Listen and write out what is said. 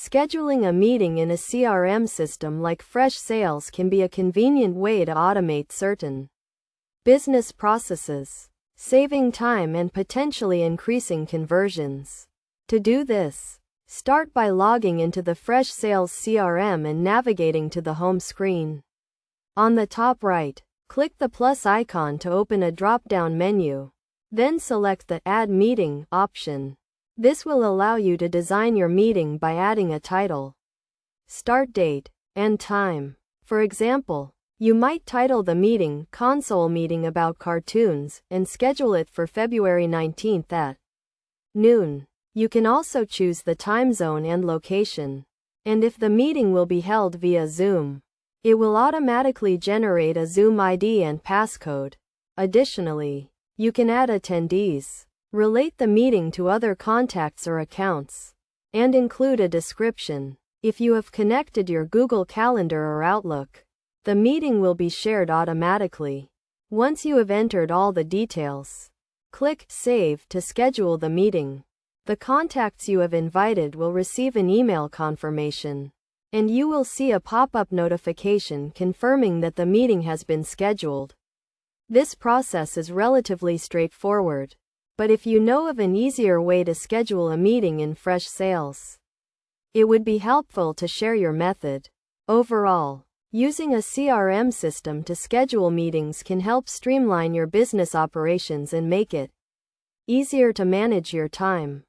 Scheduling a meeting in a CRM system like FreshSales can be a convenient way to automate certain business processes, saving time and potentially increasing conversions. To do this, start by logging into the FreshSales CRM and navigating to the home screen. On the top right, click the plus icon to open a drop-down menu. Then select the Add Meeting option. This will allow you to design your meeting by adding a title, start date, and time. For example, you might title the meeting Console Meeting About Cartoons and schedule it for February 19th at noon. You can also choose the time zone and location. And if the meeting will be held via Zoom, it will automatically generate a Zoom ID and passcode. Additionally, you can add attendees, relate the meeting to other contacts or accounts, and include a description. If you have connected your Google Calendar or Outlook, the meeting will be shared automatically. Once you have entered all the details, click Save to schedule the meeting. The contacts you have invited will receive an email confirmation, and you will see a pop-up notification confirming that the meeting has been scheduled. This process is relatively straightforward, but if you know of an easier way to schedule a meeting in FreshSales, it would be helpful to share your method. Overall, using a CRM system to schedule meetings can help streamline your business operations and make it easier to manage your time.